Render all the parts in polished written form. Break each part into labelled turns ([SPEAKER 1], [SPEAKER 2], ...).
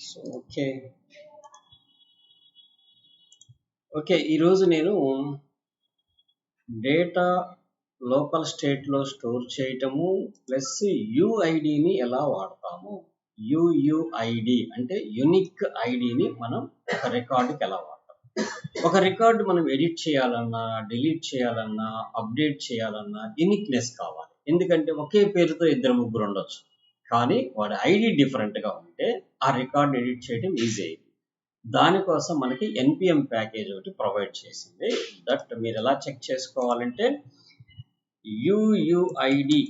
[SPEAKER 1] So okay ఈరోజు నేను data local స్టేట్లో స్టోర్ చేయటము ప్లస్ యుఐడిని ఎలా వాడతాము. యుయుఐడి అంటే యునిక్ ఐడిని మనం ఒక రికార్డుకి ఎలా వాడతాం. ఒక రికార్డు మనం ఎడిట్ చేయాలన్నా, డిలీట్ చేయాలన్నా, అప్డేట్ చేయాలన్నా యునిక్నెస్ కావాలి. ఎందుకంటే ఒకే పేరుతో ఇద్దరు ముగ్గురు ఉండొచ్చు, కానీ వాడి ఐడి డిఫరెంట్గా ఉంటే ఆ రికార్డు ఎడిట్ చేయడం ఈజీ అయింది. దానికోసం మనకి ఎన్పిఎం ప్యాకేజ్ ఒకటి ప్రొవైడ్ చేసింది. దట్ మీరు ఎలా చెక్ చేసుకోవాలంటే యుయుఐడి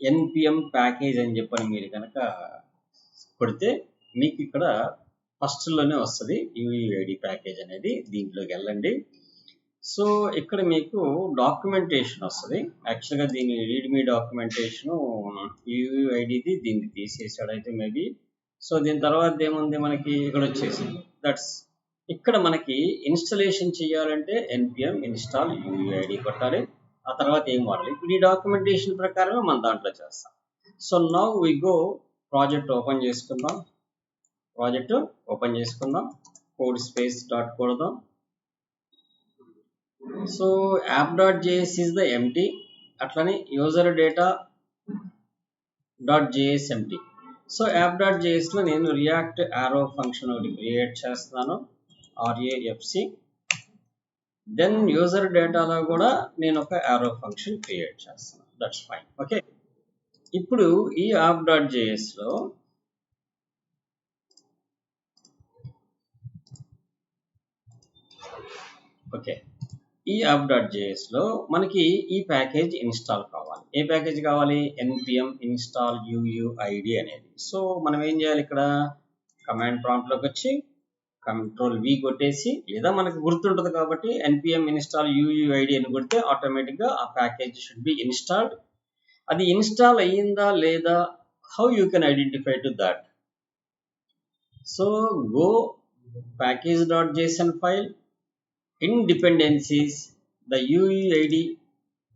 [SPEAKER 1] ఎన్పిఎం ప్యాకేజ్ అని చెప్పని మీరు కనుక కొడితే మీకు ఇక్కడ ఫస్ట్లోనే వస్తుంది యుయుఐడి ప్యాకేజ్ అనేది. దీంట్లోకి వెళ్ళండి. సో ఇక్కడ మీకు డాక్యుమెంటేషన్ వస్తుంది. యాక్చువల్గా దీని రీడ్మీ డాక్యుమెంటేషను యుయుఐడిది దీన్ని తీసేసాడు అయితే మేబీ. సో దీని తర్వాత ఏముంది మనకి ఇక్కడ వచ్చేసింది. దట్స్ ఇక్కడ మనకి ఇన్స్టలేషన్ చేయాలంటే ఎన్పిఎం ఇన్స్టాల్ యుయుఐడి కొట్టాలి. ఆ తర్వాత ఏం వాడాలి. ఇప్పుడు ఈ డాక్యుమెంటేషన్ ప్రకారమే మనం దాంట్లో చేస్తాం. So now we go project open చేసుకుందాం. కోడ్ స్పేస్ డాట్ కొడదాం. So app.js is the empty, అట్లనే user data .js empty. So app.js లో నేను రియాక్ట్ యారో ఫంక్షన్ ఒకటి క్రియేట్ చేస్తున్నాను, RAFC. దెన్ యూజర్ డేటాలో కూడా నేను ఒక యారో ఫంక్షన్ క్రియేట్ చేస్తాను. That's fine. ఓకే, ఇప్పుడు ఈ app.js లో ఈ app.js లో మనకి ఈ ప్యాకేజ్ ఇన్స్టాల్ కావాలి. ఏ ప్యాకేజ్ కావాలి? npm install UUID అనేది. సో మనం ఏం చేయాలి? ఇక్కడ కమాండ్ ప్రాంప్ట్లోకి వచ్చి Ctrl+V కొట్టేసి, లేదా మనకు గుర్తుంటుంది కాబట్టి npm install UUID అని కొడితే ఆటోమేటిక్గా ఆ ప్యాకేజ్ షుడ్ బి ఇన్స్టాల్డ్. అది ఇన్స్టాల్ అయ్యిందా లేదా, how you can identify to that? So go package.json file. In dependencies, the UUID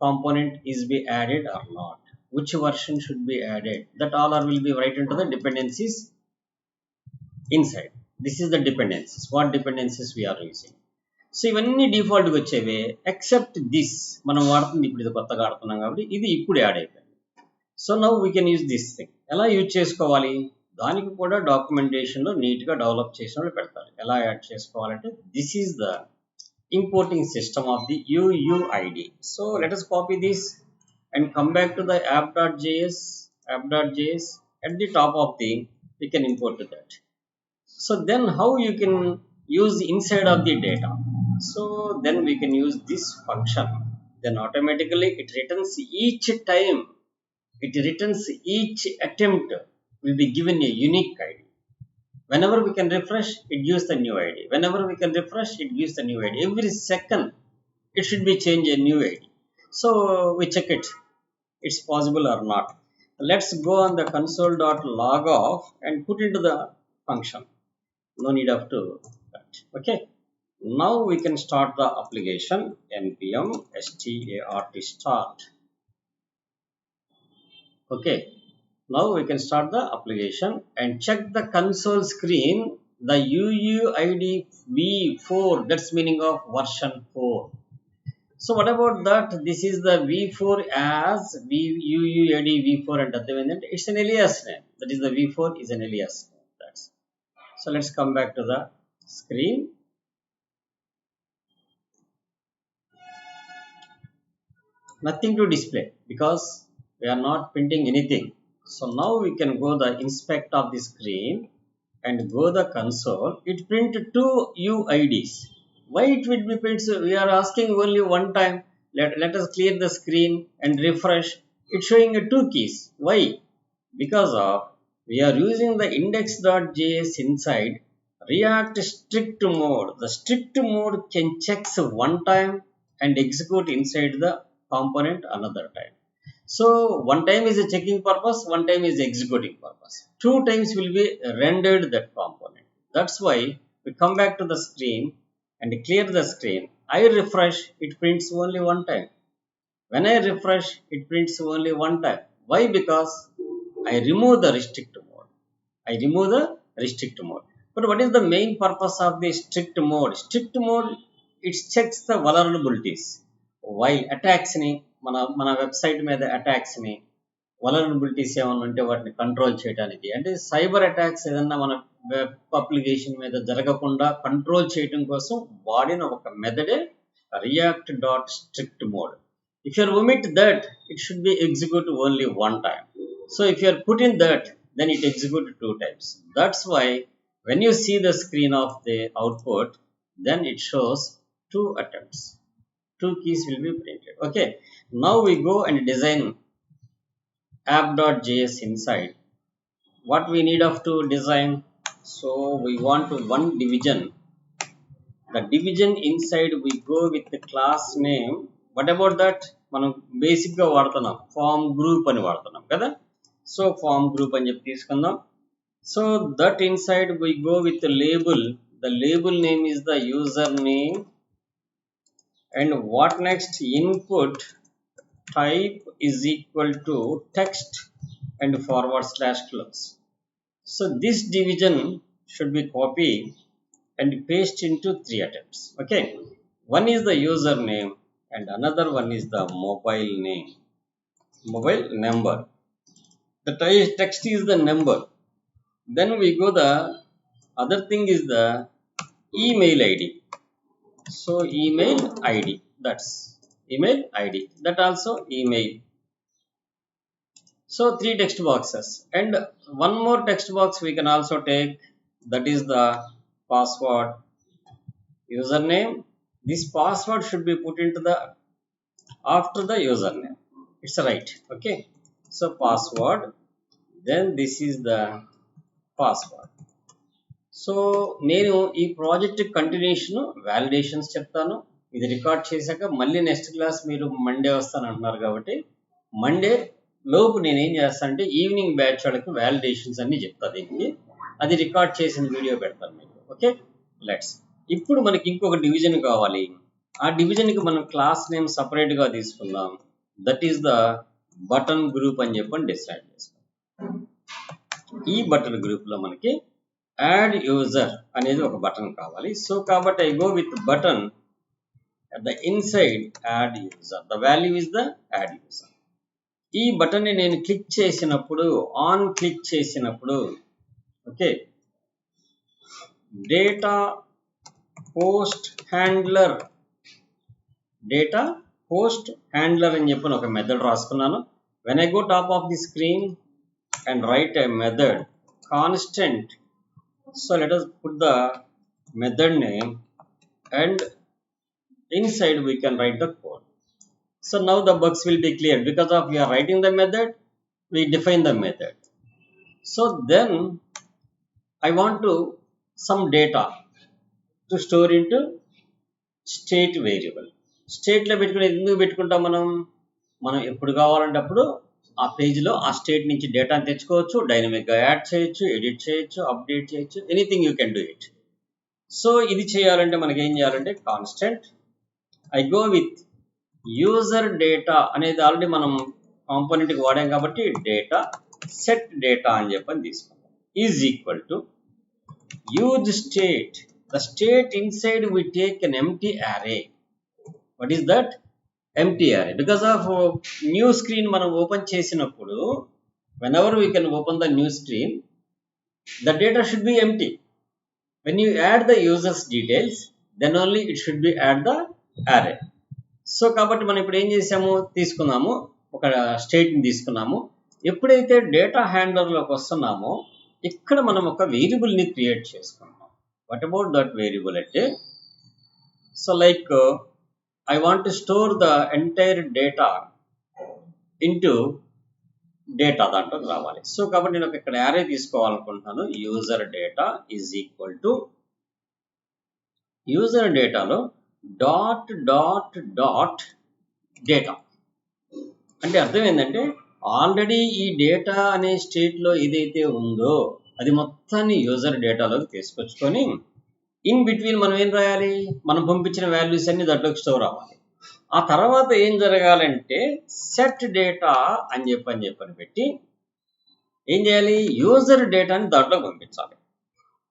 [SPEAKER 1] component is be added or not. Which version should be added? That all will be right into the dependencies inside. This is the dependencies. What dependencies we are using? So ఇవన్నీ default గా వచ్చేవే except this. మనం వాడుతుంది ఇప్పుడు, ఇది కొత్తగా ఆడుతున్నాం కాబట్టి ఇది ఇప్పుడు యాడ్ అయిపోయింది. So now we can use this thing. ఎలా యూజ్ చేసుకోవాలి? దానికి కూడా డాక్యుమెంటేషన్ లో నీట్ గా డెవలప్ చేసిన వాళ్ళు పెడతారు. ఎలా యాడ్ చేసుకోవాలంటే this is the importing system of the UUID. So let us copy this and come back to the app.js. At the top of the we can import that. So then how you can use inside of the data? So then we can use this function. Then automatically it returns each time, each attempt will be given a unique ID. Whenever we can refresh, it gives the new ID. Whenever we can refresh, it gives the new ID. Every second, it should be change a new ID. So we check it. It's possible or not. Let's go on the console.log off and put into the function. No need of to that. Okay. Now we can start the application. npm start. Okay. Now we can start the application and check the console screen. The UUID v4, that's meaning of version 4. So what about that? This is the v4 as UUID v4 and it's an alias name. That is the v4 is an alias name. That's so. Let's come back to the screen. Nothing to display because we are not printing anything. So now we can go the inspect of the screen and go the console. It print two UIDs. Why it will be print? So we are asking only one time. Let us clear the screen and refresh. It's showing two keys. Why? Because of we are using the index.js inside React strict mode. The strict mode can check one time and execute inside the component another time. So one time is a checking purpose, one time is executing purpose. Two times will be rendered that component. That's why we come back to the screen and clear the screen. I refresh, it prints only one time. When I refresh, it prints only one time. Why? Because I remove the restrict mode. I remove the restrict mode. But what is the main purpose of the strict mode? Strict mode, it checks the vulnerabilities. While attacks ni మన website మీద attacks ని vulnerabilities ఏమన్నా ఉంటే వాటిని control చేయడానికి, అంటే cyber attacks ఏదన్నా మన వెబ్ అప్లికేషన్ మీద జరగకుండా కంట్రోల్ చేయడం కోసం వాడిన ఒక మెథడే react.strict-mode. If you omit that, it should be executed only one time. So if you are put in that, then it executes 2 times. That's why when you see the screen of the output, then it shows 2 attempts. 2 keys will be printed. Okay. Now we go and design app.js inside. What we need of to design? So we want to one division. The division inside we go with the class name. What about that? మనం basic గా వాడుతున్నాం form group అని వాడుతున్నాం కదా. So form group అని చెప్పి తీసుకుందాం. So that inside we go with label. The label name is the user name. And what next? Input type is equal to text and /close. So this division should be copied and paste into 3 attempts. Okay, one is the username and another one is the mobile name, mobile number. The text is the number. Then we go, the other thing is the email ID. So email ID, that's email ID, that also email. So 3 text boxes, and one more text box we can also take, that is the password, username. This password should be put into the after the username, it's right. Okay, so password, then this is the password. So నేను ఈ project continuation validations చెప్తాను. ఇది record చేశాక మళ్ళీ next class మీరు Monday వస్తాను అంటున్నారు కాబట్టి మండే లోపు నేను ఏం చేస్తానంటే ఈవినింగ్ బ్యాచ్ వాళ్ళకి వ్యాలిడేషన్స్ అన్ని చెప్తాను. దీనికి అది రికార్డ్ చేసిన వీడియో పెడతాను మీకు. Okay, let's. ఇప్పుడు మనకి ఇంకొక డివిజన్ కావాలి. ఆ డివిజన్కి మనం క్లాస్ నేమ్ సపరేట్గా తీసుకుందాం. That is the button group అని చెప్పని డిసైడ్ చేసుకుందాం. ఈ బటన్ గ్రూప్లో మనకి యాడ్ యూజర్ అనేది ఒక బటన్ కావాలి. సో కాబట్టి I go with button. At the inside add user, the value is the add user. ఈ బటన్ ని నేను క్లిక్ చేసినప్పుడు, ఆన్ క్లిక్ చేసినప్పుడు, okay, data post handler, data post handler అని చెప్పి ఒక మెథడ్ రాసుకున్నాను. when I go top of the screen and write a method constant, so let us put the method name and inside we can write the code. So now the bugs will be clear because of we are writing the method, we define the method. So then I want to some data to store into state variable. State లో పెట్టుకుని ఎందుకు పెట్టుకుంటాం మనం ఎప్పుడు కావాలంటే అప్పుడు ఆ పేజ్లో ఆ స్టేట్ నుంచి డేటాని తెచ్చుకోవచ్చు, డైనమిక్గా యాడ్ చేయొచ్చు, ఎడిట్ చేయొచ్చు, అప్డేట్ చేయొచ్చు, anything you can do it. So ఇది చేయాలంటే మనకి ఏం చేయాలంటే constant I go with user data అనేది ఆల్రెడీ మనం కాంపోనెంట్కి వాడాం కాబట్టి డేటా సెట్ డేటా అని చెప్పని తీసుకుంటాం is equal to use state. The state inside we take an empty array. What is that? Empty array. Because of new screen మనం open చేసినప్పుడు whenever we can open the new screen, the data should be empty. When you add the user's details, then only it should be add the అరే. So కాబట్టి మనం ఇప్పుడు ఏం చేసాము, తీసుకున్నాము ఒక స్టేట్ని తీసుకున్నాము. ఎప్పుడైతే డేటా హ్యాండ్లర్లోకి వస్తున్నామో ఇక్కడ మనం ఒక వేరియబుల్ని క్రియేట్ చేసుకున్నాం. వాట్ అబౌట్ దట్ వేరియబుల్ అంటే, so like I want to store the entire data into data దాంట్లో రావాలి. సో కాబట్టి నేను ఇక్కడ అరే తీసుకోవాలనుకుంటున్నాను. User data is equal to user డేటాలో డాట్ డాట్ డాట్ డేటా అంటే అర్థం ఏంటంటే ఆల్రెడీ ఈ డేటా అనే స్టేట్లో ఏదైతే ఉందో అది మొత్తాన్ని యూజర్ డేటాలోకి తీసుకొచ్చుకొని ఇన్ బిట్వీన్ మనం ఏం రాయాలి, మనం పంపించిన వాల్యూస్ అన్ని దాంట్లోకి స్టోర్ అవ్వాలి. ఆ తర్వాత ఏం జరగాలంటే సెట్ డేటా అని చెప్పని పెట్టి ఏం చేయాలి, యూజర్ డేటాని దాంట్లో పంపించాలి.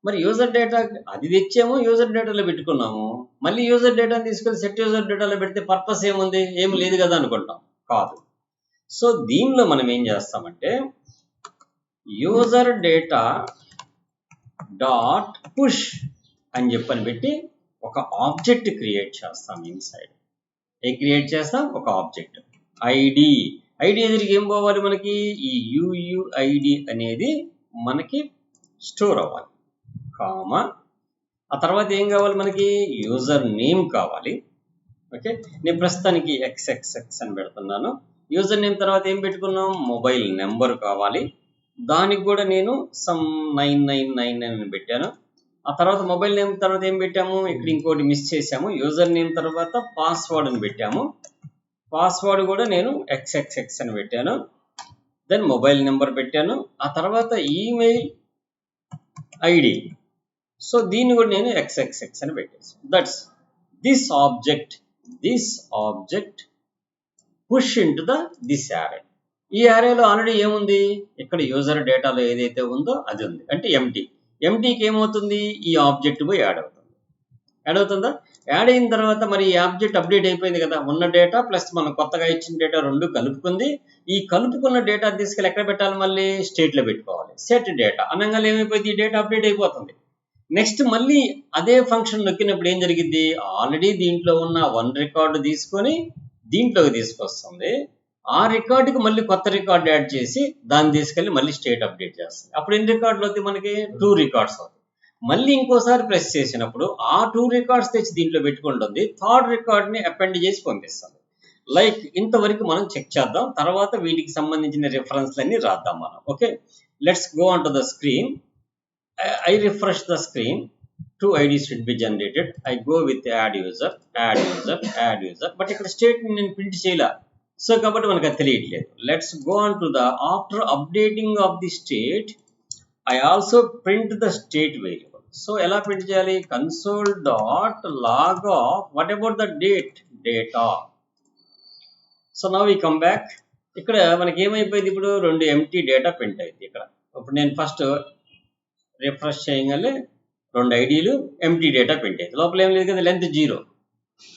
[SPEAKER 1] మరి యూజర్ డేటా అది తెచ్చాము, యూజర్ డేటాలో పెట్టుకున్నాము. మళ్ళీ యూజర్ డేటాని తీసుకెళ్ళి సెట్ యూజర్ డేటాలో పెడితే పర్పస్ ఏముంది, ఏమి లేదు కదా అనుకుంటాం. కాదు. సో దీనిలో మనం ఏం చేస్తామంటే యూజర్ డేటా డాట్ పుష్ అని చెప్పని పెట్టి ఒక ఆబ్జెక్ట్ క్రియేట్ చేస్తాం. ఇన్సైడ్ ఏం క్రియేట్ చేస్తాం, ఒక ఆబ్జెక్ట్ ఐడి. ఐడి ఎదురుగా ఏం పోవాలి మనకి, ఈ యూయుఐడి అనేది మనకి స్టోర్ అవ్వాలి, కామా ఆ తర్వాత ఏం కావాలి మనకి, యూజర్ నేమ్ కావాలి. ఓకే, నేను ప్రస్తుతానికి XXX అని పెడుతున్నాను. యూజర్ నేమ్ తర్వాత ఏం పెట్టుకున్నాం, మొబైల్ నెంబర్ కావాలి. దానికి కూడా నేను సమ్ 9999 అని పెట్టాను. ఆ తర్వాత మొబైల్ నేమ్ తర్వాత ఏం పెట్టాము, ఇక్కడ ఇంకోటి మిస్ చేసాము, యూజర్ నేమ్ తర్వాత పాస్వర్డ్ అని పెట్టాము. పాస్వర్డ్ కూడా నేను XXX అని పెట్టాను. దెన్ మొబైల్ నెంబర్ పెట్టాను. ఆ తర్వాత ఈమెయిల్ ఐడి, సో దీన్ని కూడా నేను XXX అని పెట్టేసాను. That's this object push into this array. ఈ యారేలో ఆల్రెడీ ఏముంది, ఇక్కడ యూజర్ డేటాలో ఏదైతే ఉందో అది ఉంది, అంటే ఎంటీకి ఏమవుతుంది, ఈ ఆబ్జెక్ట్ పోయి యాడ్ అవుతుందా. యాడ్ అయిన తర్వాత మరి ఈ ఆబ్జెక్ట్ అప్డేట్ అయిపోయింది కదా, ఉన్న డేటా ప్లస్ మనం కొత్తగా ఇచ్చిన డేటా రెండు కలుపుకుంది. ఈ కలుపుకున్న డేటా తీసుకెళ్ళి ఎక్కడ పెట్టాలి, మళ్ళీ స్టేట్లో పెట్టుకోవాలి. సెట్ డేటా అనగానే ఏమైపోయింది, ఈ డేటా అప్డేట్ అయిపోతుంది. నెక్స్ట్ మళ్ళీ అదే ఫంక్షన్ నొక్కినప్పుడు ఏం జరిగింది, ఆల్రెడీ దీంట్లో ఉన్న 1 రికార్డు తీసుకొని దీంట్లోకి తీసుకొస్తుంది. ఆ రికార్డుకి మళ్ళీ కొత్త రికార్డు యాడ్ చేసి దాన్ని తీసుకెళ్ళి మళ్ళీ స్టేట్ అప్డేట్ చేస్తుంది. అప్పుడు ఎన్ని రికార్డులు అవుతాయి మనకి, 2 రికార్డ్స్ అవుతాయి. మళ్ళీ ఇంకోసారి ప్రెస్ చేసినప్పుడు ఆ 2 రికార్డ్స్ తెచ్చి దీంట్లో పెట్టుకుంటుంది, థర్డ్ రికార్డ్ని అపెండ్ చేసి పంపిస్తుంది. లైక్ ఇంతవరకు మనం చెక్ చేద్దాం, తర్వాత వీటికి సంబంధించిన రిఫరెన్స్లన్నీ రాద్దాం మనం. Okay, let's go on to the screen. I refresh the screen. 2 IDs should be generated. I go with add user. But ఇక్కడ స్టేట్ నేను ప్రింట్ చేయాల, సో కాబట్టి మనకు అది తెలియట్లేదు. Let's go on to the after updating of the state I also print the state variable. So ఎలా print చేయాలి, console dot log of what about the data. So now we come back. ఇక్కడ మనకి ఏమైపోయింది, ఇప్పుడు 2 empty data print అయింది. ఇక్కడ ఇప్పుడు నేను ఫస్ట్ రిఫ్రెష్ చేయగానే 2 ఐడీలు ఎంటీ డేటా ప్రింట్ అయింది. లోపల ఏం లేదు కదా, length 0.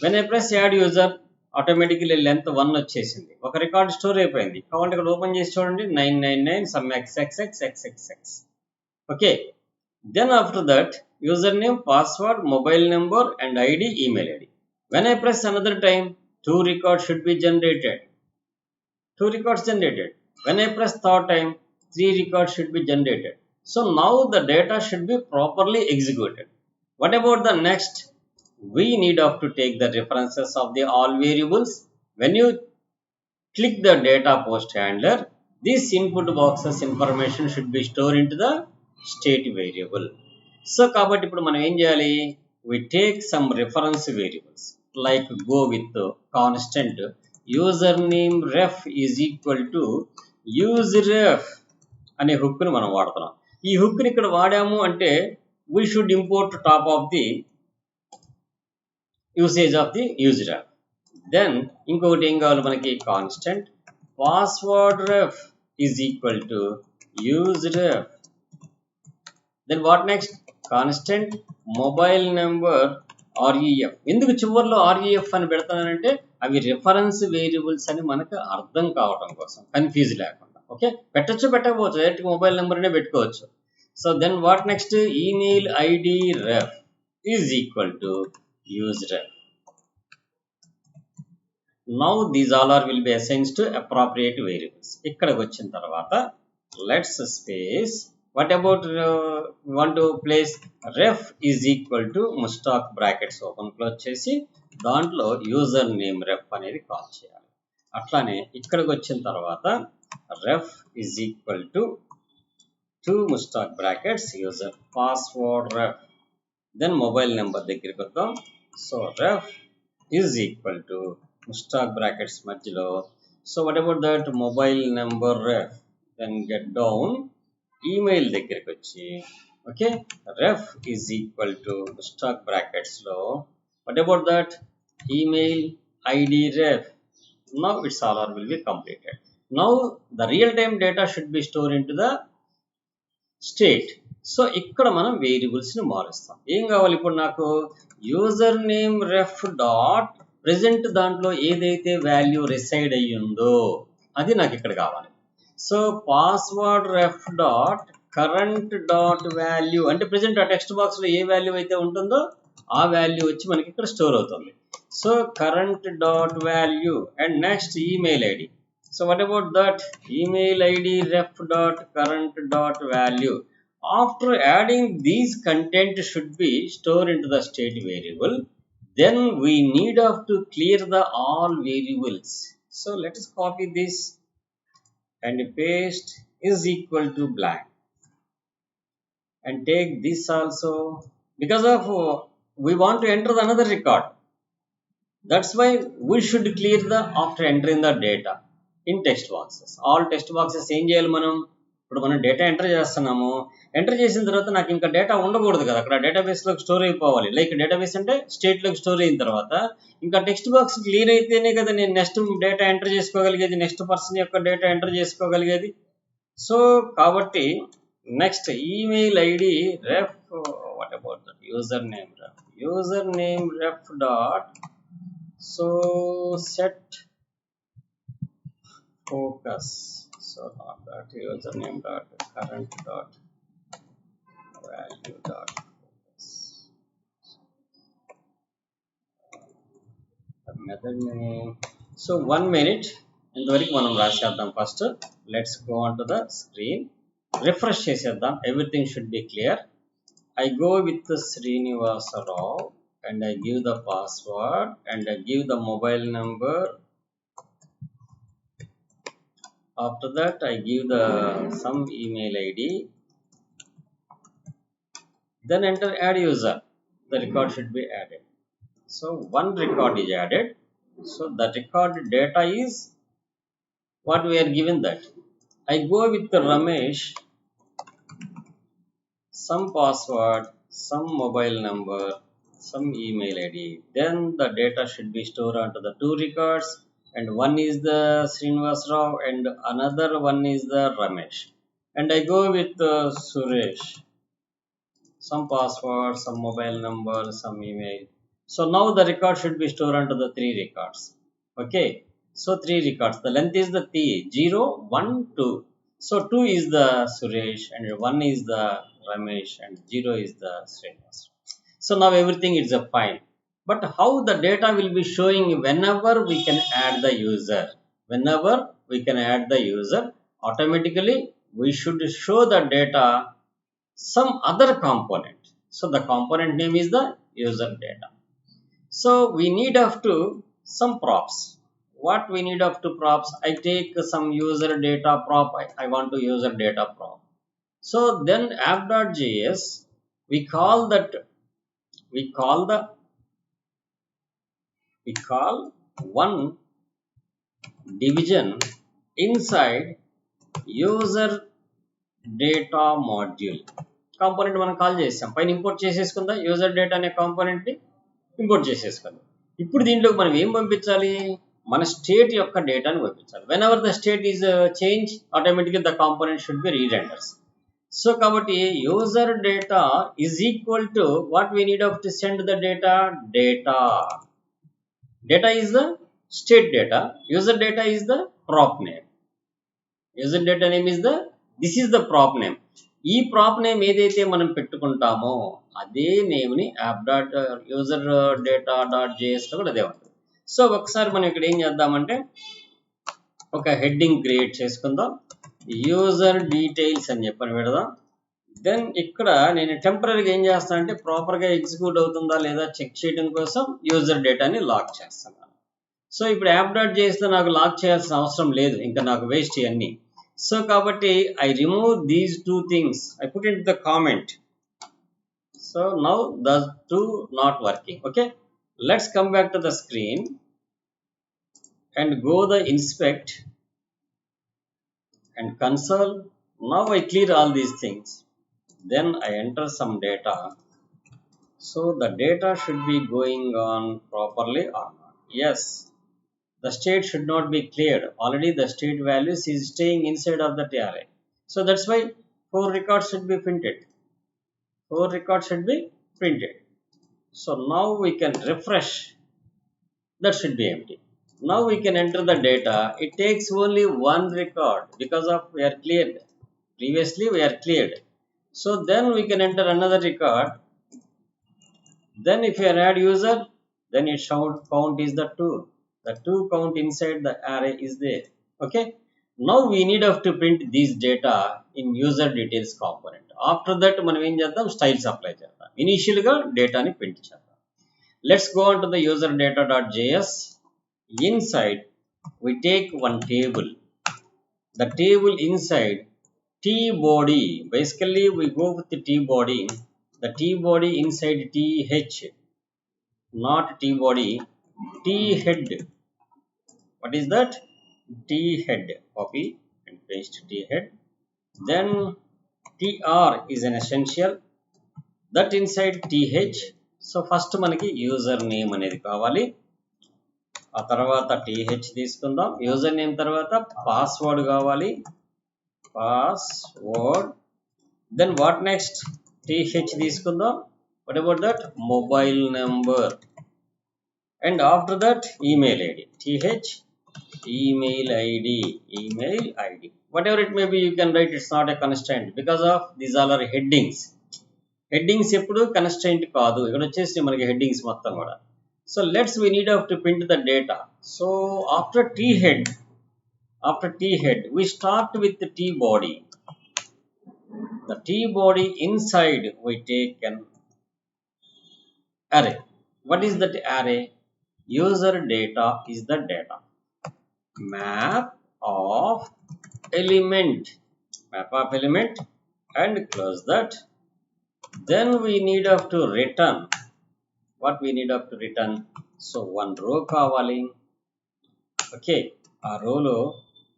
[SPEAKER 1] When I press add user automatically length 1 వచ్చేసింది, ఒక రికార్డ్ స్టోర్ అయిపోయింది. కాబట్టి ఇక్కడ ఓపెన్ చేసి చూడండి, 999 some XXX. Okay, then after that user name, password, mobile number and ID, email ID. When I press another time 2 records should be generated. 2 records generated. When I press third time 3 records should be generated. So now the data should be properly executed. What about the next? We need to take the references of the all variables. When you click the data post handler, this input boxes information should be stored into the state variable. So కాబట్టి ఇప్పుడు మనం ఏం చేయాలి, we take some reference variables like go with constant username ref is equal to useref అనే హుక్ని మనం వాడుతున్నాం. ఈ హుక్ని ఇక్కడ వాడాము అంటే we should import top of the usage of the useref. Then ఇంకొకటి ఏం కావాలి మనకి, constant password ref is equal to useref. Then what next, constant mobile number REF. ఎందుకు చివరిలో REF అని పెడతానంటే అవి రిఫరెన్స్ వేరియబుల్స్ అని మనకు అర్థం కావడం కోసం, కన్ఫ్యూజ్ లేకుండా. ఓకే, పెట్టచ్చు పెట్టకపోవచ్చు, డైరెక్ట్ మొబైల్ నెంబర్నే పెట్టుకోవచ్చు. So then what next, email ID ref is equal to useref. Now these all are will be assigned to appropriate variables. ఇక్కడికి వచ్చిన తర్వాత let's space, what about we want to place ref is equal to mustak brackets open close చేసి దాంట్లో user name ref అనేది call చేయాలి. అట్లానే ఇక్కడికి వచ్చిన తర్వాత ref is equal to 2 mustak brackets user password ref. Then mobile number దగ్గరికి వద్దాం. So ref is equal to mustak brackets మధ్యలో. So what about that mobile number ref. Then get down, email దగ్గరికి వచ్చి okay, ref is equal to mustak brackets లో what about that email id ref. Now its all will be completed. Now the real time data should be stored into the state. So ఇక్కడ మనం వేరియబుల్స్ని మారుస్తాం. ఏం కావాలి ఇప్పుడు నాకు? User name ref dot present దాంట్లో ఏదైతే value reside అయ్యిందో అది నాకు ఇక్కడ కావాలి. So password ref dot current dot value అంటే ప్రెజెంట్ ఆ టెక్స్ట్ బాక్స్లో ఏ వాల్యూ అయితే ఉంటుందో ఆ వాల్యూ వచ్చి మనకి ఇక్కడ స్టోర్ అవుతుంది. So current dot value and next email ID. So what about that? Email ID ref dot current dot value. After adding these content should be stored into the state variable. Then we need to clear the all variables. So let us copy this and paste is equal to blank. And take this also because of we want to enter another record. That's why we should clear the after entering the data. In text boxes all text boxes ఏం చేయాలి మనం? ఇప్పుడు మనం data enter చేస్తున్నాము. Enter చేసిన తర్వాత నాకు ఇంకా డేటా ఉండకూడదు కదా, అక్కడ డేటాబేస్లోకి స్టోర్ అయిపోవాలి. లైక్ డేటాబేస్ అంటే స్టేట్లోకి స్టోర్ అయిన తర్వాత ఇంకా టెక్స్ట్ బాక్స్ క్లియర్ అయితేనే కదా నేను నెక్స్ట్ డేటా ఎంటర్ చేసుకోగలిగేది, నెక్స్ట్ పర్సన్ యొక్క డేటా ఎంటర్ చేసుకోగలిగేది. సో కాబట్టి next email ID ref what about that user name ref dot so set focus. So not that username dot current dot value dot focus. The method name. So 1 minute ఇంతవరకు మనం రాసేద్దాం. First let's go on to the screen, refresh చేసేద్దాం. Everything should be clear. I go with Srinivasa Rao and I give the password and I give the mobile number. After that I give the some email ID, then enter add user. The record should be added. So one record is added. So the record data is what we are given that. I go with the Ramesh, some password, some mobile number, some email ID. Then the data should be stored onto the two records. And one is the Srinivas Rao and another one is the Ramesh. And I go with Suresh. Some password, some mobile number, some email. So now the record should be stored onto the three records. Okay. So three records. The length is the 0, 1, 2. So 2 is the Suresh and 1 is the Ramesh and 0 is the Srinivas. So now everything is fine. But how the data will be showing whenever we can add the user? Whenever we can add the user, automatically we should show the data some other component. So the component name is the user data. So we need some props. What we need props? I take some user data prop. I want to user data prop. So then app.js, we call one division inside user data module. Component మనం call చేసాం, పైన import చేసేసుకుందా user data అనే కాంపోనెంట్ని import చేసేసుకుందాం. ఇప్పుడు దీంట్లోకి మనం ఏం పంపించాలి? మన స్టేట్ యొక్క డేటాని పంపించాలి. Whenever the state is change, ఆటోమేటిక్గా the component should be rerenders. So కాబట్టి user data is equal to what we need to send the data. Data is the state data. User data is the prop name. User data name is this is the prop name. ఈ ప్రాప్ name ఏదైతే మనం పెట్టుకుంటామో అదే నేమ్ని app dot user data dot జేఎస్లో కూడా అదే ఉంటుంది. సో ఒకసారి మనం ఇక్కడ ఏం చేద్దామంటే ఒక హెడ్డింగ్ క్రియేట్ చేసుకుందాం, యూజర్ డీటెయిల్స్ అని చెప్పని పెడదాం. దెన్ ఇక్కడ నేను టెంపరీగా ఏం చేస్తాను అంటే ప్రాపర్గా ఎగ్జిక్యూట్ అవుతుందా లేదా చెక్ చేయడం కోసం యూజర్ డేటాని లాక్ చేస్తున్నాను. సో ఇప్పుడు యాప్ డాట్ జేఎస్లో నాకు లాక్ చేయాల్సిన అవసరం లేదు, ఇంకా నాకు వేస్ట్ ఇవన్నీ. సో కాబట్టి I remove these two things. I put into the comment. So now the two not working. Okay, let's come back to the screen and go the inspect and console. Now I clear all these things. Then I enter some data. So the data should be going on properly or not. Yes, the state should not be cleared. Already the state values is staying inside of that array. So that's why 4 records should be printed. 4 records should be printed. So now we can refresh. That should be empty. Now we can enter the data. It takes only one record because of we are cleared. Previously we are cleared. So then we can enter another record. Then if you add user, then it count is the 2. The 2 count inside the array is there. Okay. Now we need to print these data in user details component. After that మనం ఏం చేద్దాం, styles apply చేద్దాం. Initial గా డేటాని print చేద్దాం. Let's go on to the user data.js. Inside we take one table. The table inside t-body. Basically we go with the t-body. The t-body inside th, not t-body, t-head. What is that? T-head. Copy and paste t-head. Then tr is an essential. That inside th. So first మనకి user name అనేది కావాలి. ఆ తర్వాత th తీసుకుందాం. User name తర్వాత password కావాలి. Password. Then what next? th తీసుకుందాం. What about that? Mobile number. And after that email id. th email id. Email id. Whatever it may be, you can write. It's not a constraint because of these all are headings. Headings ఎప్పుడు constraint కాదు. ఇక్కడ వచ్చేసి మనకి headings మొత్తం కూడా. So let's we need to print the data. So after t-head we start with the t-body. The t-body inside we take an array. What is that array? User data is the data. Map of element. And close that. Then we need to return. What we need to return? So one row కావాలి. Okay, ఆ రోలో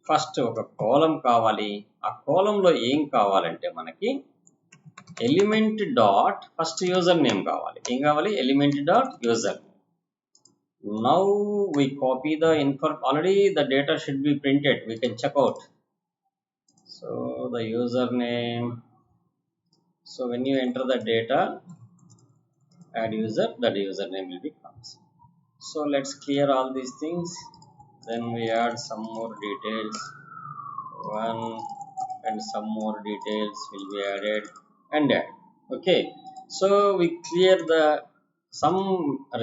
[SPEAKER 1] first ఒక కాలం కావాలి. ఆ కాలంలో ఏం కావాలంటే మనకి element dot first user name కావాలి. ఏం కావాలి? Element dot user name. Now we copy the info. Already the data should be printed. We can check out. So the username. So when you enter the data, add user, that username will be comes. So let's clear all these things. Then we add some more details. One and some more details will be added and add. Okay. So we clear the some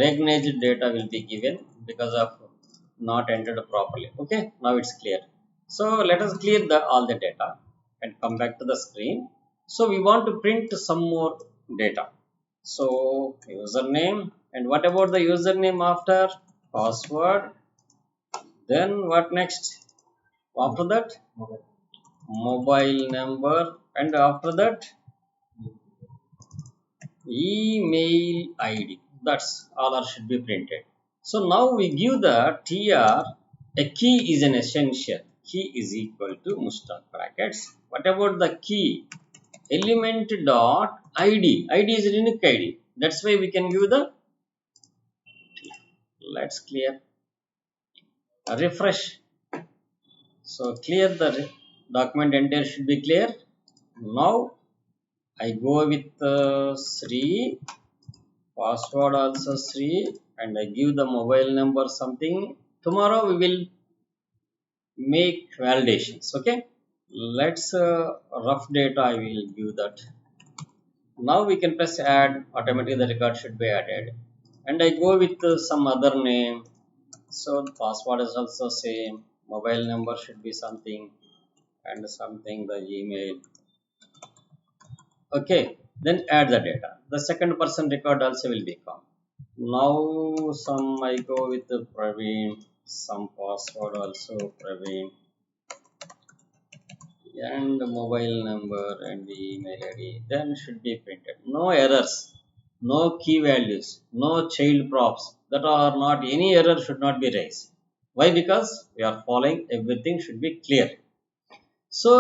[SPEAKER 1] recognized data will be given because of not entered properly. Okay. Now it's clear. So let us clear all the data and come back to the screen. So we want to print some more data. So username, and what about the username after? Password. Then what next? After that mobile number, and after that email id. That's all that should be printed. So now we give the tr a key is an essential. Key is equal to Mustaq brackets. What about the key? Element dot id. Id is a unique id. That's why we can give the. Let's clear. Refresh. So clear the document entire should be clear. Now I go with Sri. Password also Sri, and I give the mobile number something. Tomorrow we will make validations. Okay. Let's rough data I will give that. Now we can press add. Automatically the record should be added, and I go with some other name. So the password is also same. Mobile number should be something, and something the email. Okay, then add the data. The second person record also will become. Now some I go with the Praveen. Some password also Praveen. And the mobile number and the email id, then should be printed. No errors, no key values, no child props. That are not, any error should not be raised. Why? Because we are following, everything should be clear. So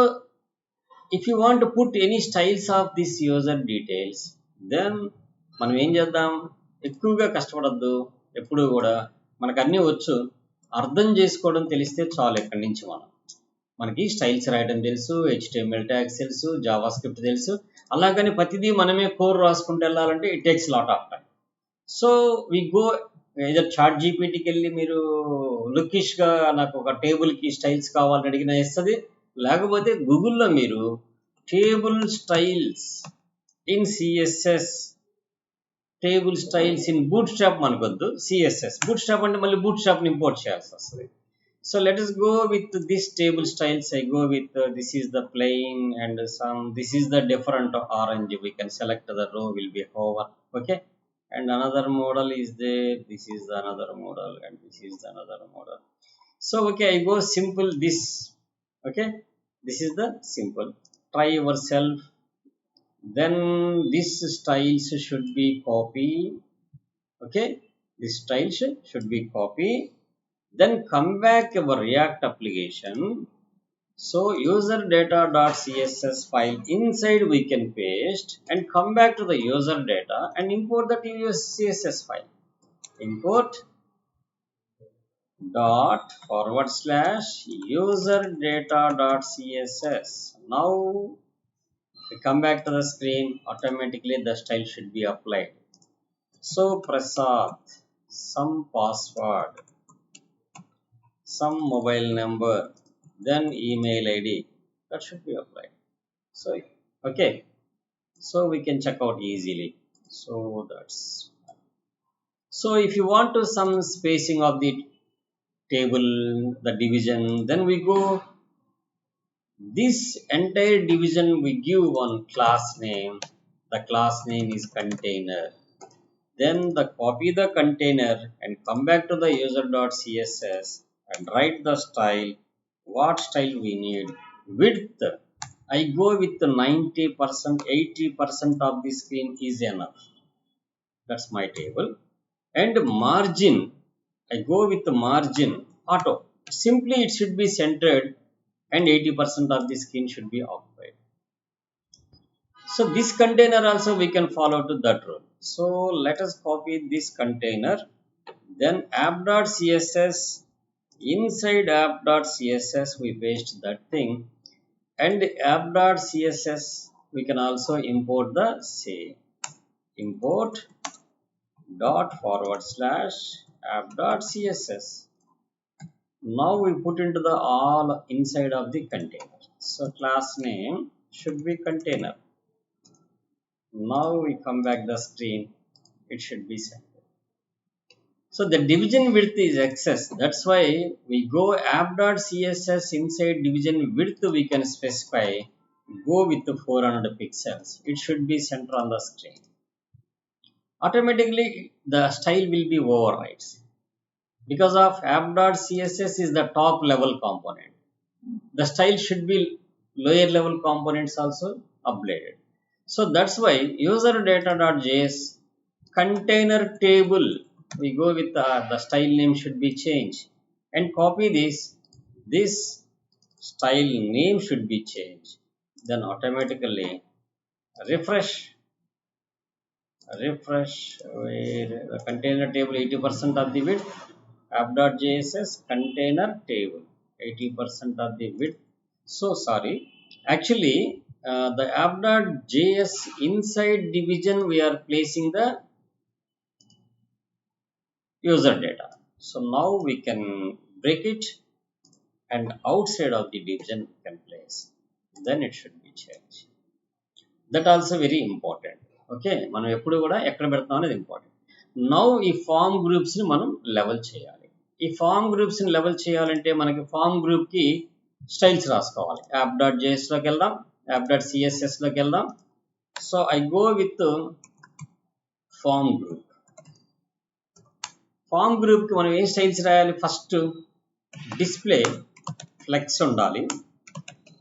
[SPEAKER 1] if you want to put any styles of this user details, then మనం ఏం చేద్దాం, ఎక్కువగా కష్టపడద్దు. ఎప్పుడు కూడా మనకు అన్నీ వచ్చు, అర్థం చేసుకోవడం తెలిస్తే చాలు. ఎక్కడి నుంచి మనం మనకి స్టైల్స్ రాయడం తెలుసు, హెచ్టిఎంఎల్ ట్యాగ్స్ తెలుసు, జావా స్క్రిప్ట్ తెలుసు. అలాగని ప్రతిదీ మనమే కోడ్ రాసుకుంటూ వెళ్ళాలంటే it takes lot of time. So we go ఏదో చాట్ జీపీటీకి వెళ్ళి మీరు లుకిష్గా నాకు ఒక టేబుల్కి స్టైల్స్ కావాలని అడిగినా ఇస్తుంది. లేకపోతే గూగుల్లో మీరు table styles in CSS, table styles in bootstrap మనకొద్దు, సిఎస్ఎస్. బూట్ స్ట్రాప్ అంటే మళ్ళీ బూట్ స్ట్రాప్ని ఇంపోర్ట్ చేయాల్సి వస్తుంది. So let us go with this table styles. I go with this is the plain and this is the different orange. We can select the row will be hover. Okay. And another model is there. This is another model and this is another model. So okay, I go simple this. Okay. This is the simple. Try yourself. Then this styles should be copy. Okay. This styles should be copy. Then come back our React application. So user data.css file inside we can paste and come back to the user data and import that CSS file. Import dot forward slash user data.css. Now we come back to the screen. Automatically the style should be applied. So Prasad, some password, some mobile number, then email ID, that should be applied. So okay, so we can check out easily. So that's, so if you want to some spacing of the table, the division, then we go this entire division, we give one class name. The class name is container. Then the copy the container and come back to the user.css and write the style. What style we need? Width, I go with the 90%, 80% of the screen is enough. That's my table. And margin, I go with the margin auto. Simply it should be centered and 80% of the screen should be occupied. So this container also we can follow to that rule. So let us copy this container. Then app.css, inside app.css we paste that thing, and app.css we can also import the same. Import dot forward slash app.css. Now we put into the all inside of the container. So class name should be container. Now we come back the screen, it should be centered. So the division width is excess. That's why we go app.css inside division width we can specify, go with the 400 pixels. It should be center on the screen. Automatically the style will be overrides. Because of app.css is the top level component. The style should be lower level components also updated. So that's why user data.js container table, we go with the style name should be changed and copy this style name should be changed. Then automatically refresh where the container table 80% of the width, app.js container table 80% of the width. So sorry, actually the app.js inside division we are placing the user data. So now we can break it and outside of the division we can place. Then it should be changed. That also very important. Okay, మనం ఎప్పుడు కూడా ఎక్కడ పెడతాం అనేది important. Now ఈ form గ్రూప్స్ని మనం level చేయాలి. ఈ ఫామ్ గ్రూప్స్ని లెవెల్ చేయాలంటే మనకి ఫామ్ గ్రూప్కి స్టైల్స్ రాసుకోవాలి. app.jsలోకి వెళ్దాం, app.cssలోకి వెళ్దాం. So I go with form group. Form గ్రూప్కి మనం ఏం స్టైల్స్ రాయాలి? ఫస్ట్ డిస్ప్లే ఫ్లెక్స్ ఉండాలి,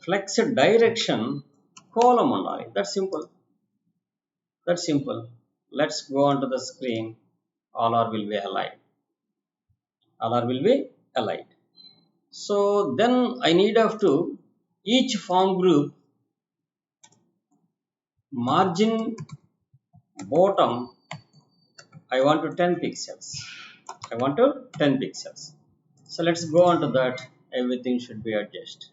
[SPEAKER 1] ఫ్లెక్స్ డైరెక్షన్ కోలం ఉండాలి. That simple. Let's go on to the screen. All are will be aligned. So then I need of to each form group margin bottom I want to 10 pixels. So let's go on to that. Everything should be adjusted.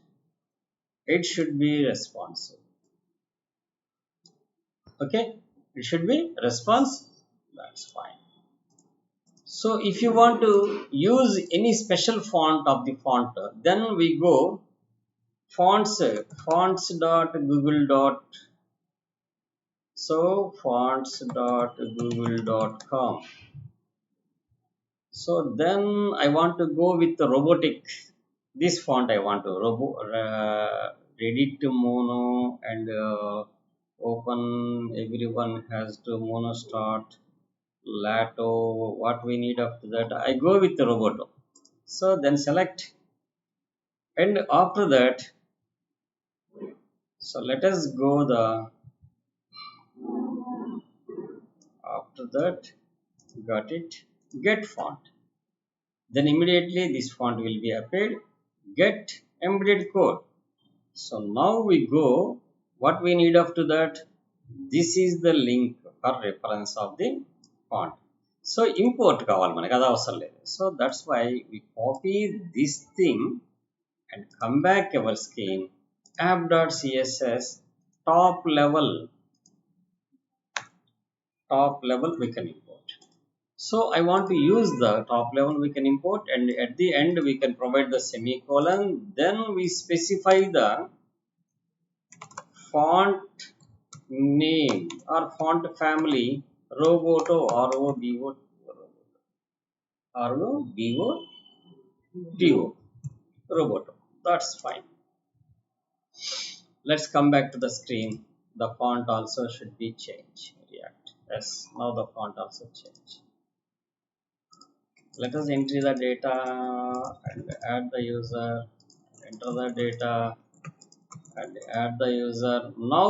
[SPEAKER 1] it should be responsive. Okay, it should be response. That's fine. So if you want to use any special font of the font, then we go fonts.google. So fonts.google.com. So then I want to go with the robotic. This font I want to Reddit Mono and open. Everyone has to Mono start. Lato. What we need after that? I go with the Roboto. So then select, and after that, so let us go the. After that, got it. Get font. Then immediately this font will be appeared. Get embedded code. So now we go. What we need after that? This is the link for reference of the font. So import kavali manaki adi avasaram ledhu. So that's why we copy this thing and come back our screen. App.css top level we can import. So I want to use the top level we can import, and at the end we can provide the semicolon. Then we specify the font name or font family Roboto, ROBOTO, Roboto. That's fine. Let's come back to the screen. The font also should be changed. React. Yes, now the font also changed. Let us enter the data and add the user. Enter the data and add the user. Now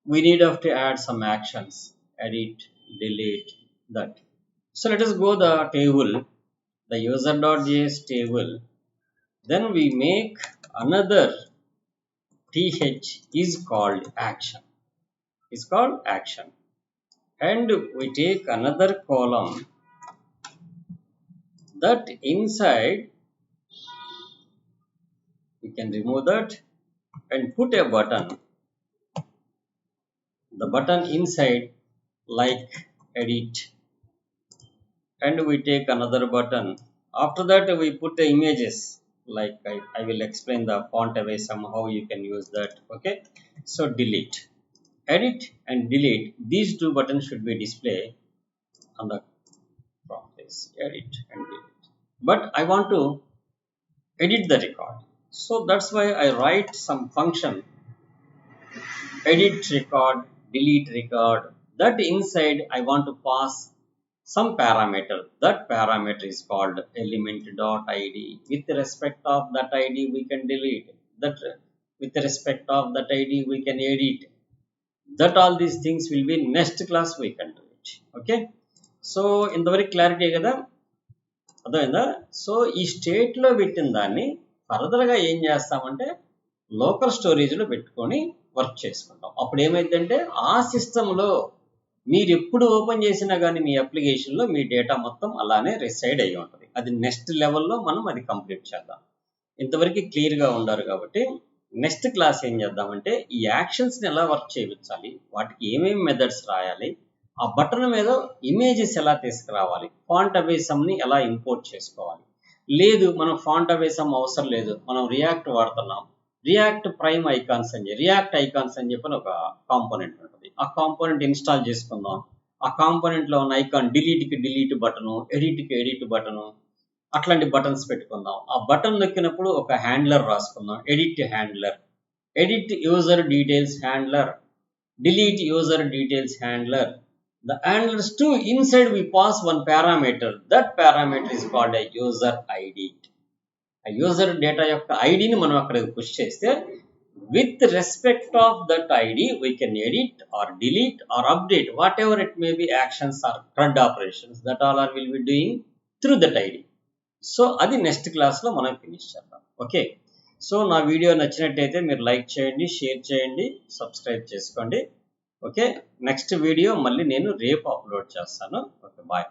[SPEAKER 1] we need to add some actions. Edit, delete, that. So let us go the table, the user.js table. Then we make another th is called action. Is called action. And we take another column that inside we can remove that and put a button. The button inside like edit, and we take another button. After that we put the images, like I will explain the font away somehow you can use that. Okay, so delete, edit and delete, these two buttons should be displayed on the prompt. Is edit and delete, but I want to edit the record, so that's why I write some function edit record, delete record. That inside I want to pass some parameter. That parameter is called element.id. With respect of that id we can delete. That with respect of that id we can edit. That all these things will be next class we can do it. Okay. So in the very clarity kada అర్థమైందా. So ఈ స్టేట్లో పెట్టిన దాన్ని ఫర్దర్గా ఏం చేస్తామంటే local స్టోరేజ్లో పెట్టుకొని work చేసుకుంటాం. అప్పుడు ఏమైందంటే ఆ సిస్టంలో మీరు ఎప్పుడు ఓపెన్ చేసినా కానీ మీ అప్లికేషన్లో మీ డేటా మొత్తం అలానే రిసైడ్ అయ్యి ఉంటుంది. అది నెక్స్ట్ లెవెల్లో మనం అది కంప్లీట్ చేద్దాం. ఇంతవరకు క్లియర్గా ఉండారు కాబట్టి నెక్స్ట్ క్లాస్ ఏం చేద్దామంటే ఈ యాక్షన్స్ని ఎలా వర్క్ చేయించాలి, వాటికి ఏమేమి మెథడ్స్ రాయాలి, ఆ బటన్ మీద ఇమేజెస్ ఎలా తీసుకురావాలి, ఫాంట్ అవేసమ్ని ఎలా ఇంపోర్ట్ చేసుకోవాలి. లేదు మనం ఫాంట్ అవేసమ్ అవసరం లేదు, మనం రియాక్ట్ వాడుతున్నాం, రియాక్ట్ ప్రైమ్ ఐకాన్స్ అని చెప్పి రియాక్ట్ ఐకాన్స్ అని చెప్పి ఒక కాంపోనెంట్ ఉంటుంది. ఆ కాంపోనెంట్ ఇన్స్టాల్ చేసుకుందాం. ఆ కాంపోనెంట్లో ఉన్న ఐకాన్ డిలీట్కి డిలీట్ బటను, ఎడిట్కి ఎడిట్ బటను, అట్లాంటి బటన్స్ పెట్టుకుందాం. ఆ బటన్ నొక్కినప్పుడు ఒక హ్యాండ్లర్ రాసుకుందాం, edit handler, edit user details handler, delete user details handler. The handlers too, inside we pass one parameter. That parameter is called a user ID. A user data యొక్క ID ని మనం అక్కడ push చేస్తే with respect of that ID we can edit or delete or update whatever it may be actions or CRUD operations that all are will be doing through that ID. So అది next క్లాస్లో మనం finish చేద్దాం. Okay, so నా video నచ్చినట్టయితే మీరు like చేయండి, share చేయండి, subscribe చేసుకోండి. ఓకే, నెక్స్ట్ వీడియో మళ్ళీ నేను రేపు అప్లోడ్ చేస్తాను. Okay, bye.